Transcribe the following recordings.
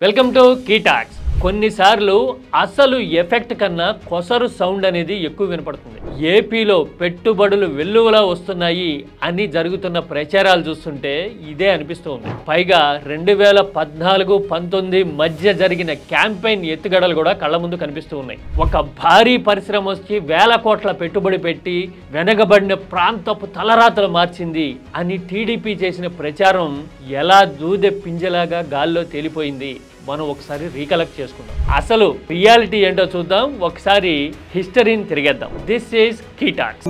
Welcome to key talks. కొన్నిసార్లు అసలు effect కన్నా కొసరు సౌండ్ అనేది ఎక్కువ వినపడుతుంది. ఏపీలో పెట్టుబడులు వెల్లువలా వస్తున్నాయి అని జరుగుతున్న ప్రచారాలు చూస్తుంటే ఇదే అనిపిస్తూ ఉంది. పైగా 2014-19 మధ్య జరిగిన క్యాంపెయిన్ ఎత్తుగడలు కూడా కళ్ళ ముందు కనిపిస్తూ ఉన్నాయి. ఒక భారీ పరిశ్రమ వచ్చి వేల కోట్ల పెట్టుబడి పెట్టి వెనకబడిన ప్రాంతపు తలరాతలు మార్చింది అని టీడీపీ చేసిన ప్రచారం ఎలా దూదె పింజలాగా గాల్లో తేలిపోయింది. మనం ఒకసారి రీకలెక్ట్ చేసుకుందాం. అసలు రియాలిటీ ఏంటో చూద్దాం. ఒకసారి హిస్టరీని తిరిగేద్దాం. This is key talks.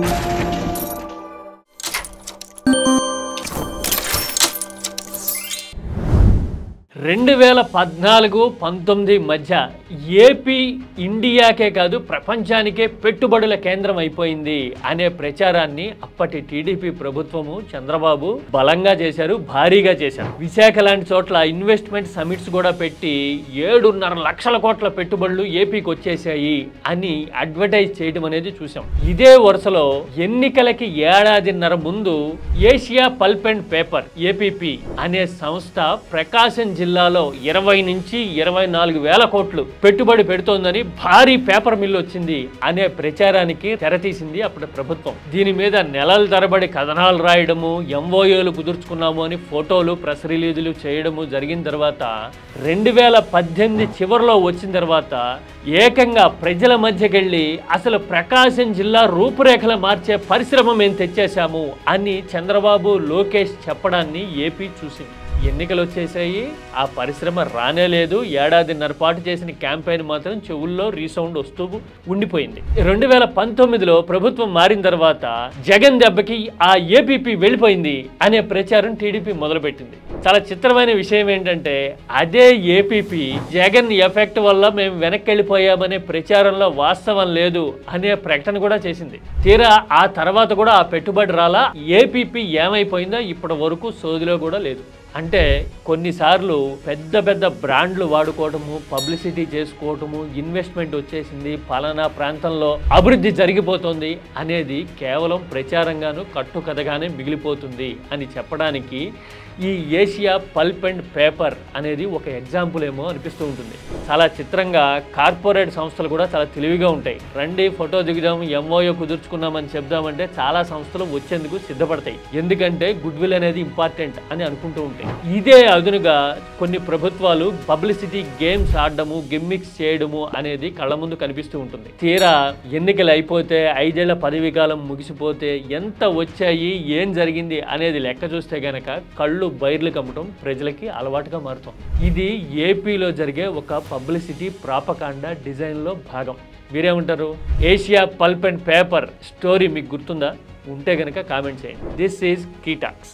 2014-19 మధ్య ఏపీ ఇండియాకే కాదు ప్రపంచానికే పెట్టుబడుల కేంద్రం అయిపోయింది అనే ప్రచారాన్ని అప్పటి టీడీపీ ప్రభుత్వము చంద్రబాబు బలంగా చేశారు, భారీగా చేశారు. విశాఖ లాంటి చోట్ల ఇన్వెస్ట్మెంట్ సమిట్స్ కూడా పెట్టి 7.5 లక్షల కోట్ల పెట్టుబడులు ఏపీకి వచ్చేసాయి అని అడ్వర్టైజ్ చేయడం అనేది చూసాం. ఇదే వరుసలో ఎన్నికలకి ఏడాదిన్నర ముందు Asia pulp and paper APP అనే సంస్థ ప్రకాశం జిల్లాలో 20 నుంచి 24 వేల కోట్లు పెట్టుబడి పెడుతోందని భారీ పేపర్ మిల్లు వచ్చింది అనే ప్రచారానికి తెరతీసింది అప్పటి ప్రభుత్వం. దీని మీద నెలల తరబడి కథనాలు రాయడము, ఎంఓయూలు కుదుర్చుకున్నాము అని ఫోటోలు, ప్రెస్ రిలీజులు చేయడము జరిగిన తర్వాత 2018 చివరిలో వచ్చిన తర్వాత ఏకంగా ప్రజల మధ్యకెళ్ళి అసలు ప్రకాశం జిల్లా రూపురేఖలు మార్చే పరిశ్రమ మేము తెచ్చేశాము అని చంద్రబాబు, లోకేష్ చెప్పడాన్ని ఏపీ చూసింది. ఎన్నికలు వచ్చేసాయి, ఆ పరిశ్రమ రానే లేదు. ఏడాదిన్నర పాటు చేసిన క్యాంపెయిన్ మాత్రం చెవుల్లో రీసౌండ్ వస్తూ ఉండిపోయింది. 2019లో ప్రభుత్వం మారిన తర్వాత జగన్ దెబ్బకి ఆ ఏపీపీ వెళ్ళిపోయింది అనే ప్రచారం టీడీపీ మొదలుపెట్టింది. చాలా చిత్రమైన విషయం ఏంటంటే అదే ఏపీపీ జగన్ ఎఫెక్ట్ వల్ల మేము వెనక్కి వెళ్ళిపోయామనే ప్రచారంలో వాస్తవం లేదు అనే ప్రకటన కూడా చేసింది. తీరా ఆ తర్వాత కూడా ఆ పెట్టుబడి రాలా. ఏపీపీ ఏమైపోయిందో ఇప్పటి వరకు సోదిలో కూడా లేదు. అంటే కొన్నిసార్లు పెద్ద పెద్ద బ్రాండ్లు వాడుకోవటము, పబ్లిసిటీ చేసుకోవటము, ఇన్వెస్ట్మెంట్ వచ్చేసింది, పలానా ప్రాంతంలో అభివృద్ధి జరిగిపోతుంది అనేది కేవలం ప్రచారంగాను కట్టుకథగానే మిగిలిపోతుంది అని చెప్పడానికి ఈ ఏషియా పల్ప్ అండ్ పేపర్ అనేది ఒక ఎగ్జాంపుల్ ఏమో అనిపిస్తూ ఉంటుంది. చాలా చిత్రంగా కార్పొరేట్ సంస్థలు కూడా చాలా తెలివిగా ఉంటాయి. రండి ఫోటో దిగుదాం, ఎంఓయూ కుదుర్చుకున్నామని చెప్దామంటే చాలా సంస్థలు వచ్చేందుకు సిద్ధపడతాయి. ఎందుకంటే గుడ్ విల్ అనేది ఇంపార్టెంట్ అని అనుకుంటూ ఉంటాయి. ఇదే అదునుగా కొన్ని ప్రభుత్వాలు పబ్లిసిటీ గేమ్స్ ఆడడము, గిమ్మిక్స్ చేయడము అనేది కళ్ళ ముందు కనిపిస్తూ ఉంటుంది. తీరా ఎన్నికలు అయిపోతే 5 ఏళ్ల పదవీ కాలం ముగిసిపోతే ఎంత వచ్చాయి, ఏం జరిగింది అనేది లెక్క చూస్తే గనక కళ్ళు బైర్లు కమ్మటం ప్రజలకి అలవాటుగా మారుతాం. ఇది ఏపీలో జరిగే ఒక పబ్లిసిటీ ప్రాపకాండా డిజైన్లో భాగం. మీరేమంటారు? Asia pulp and paper story మీకు గుర్తుందా? ఉంటే గనక కామెంట్ చేయండి. This is key talks.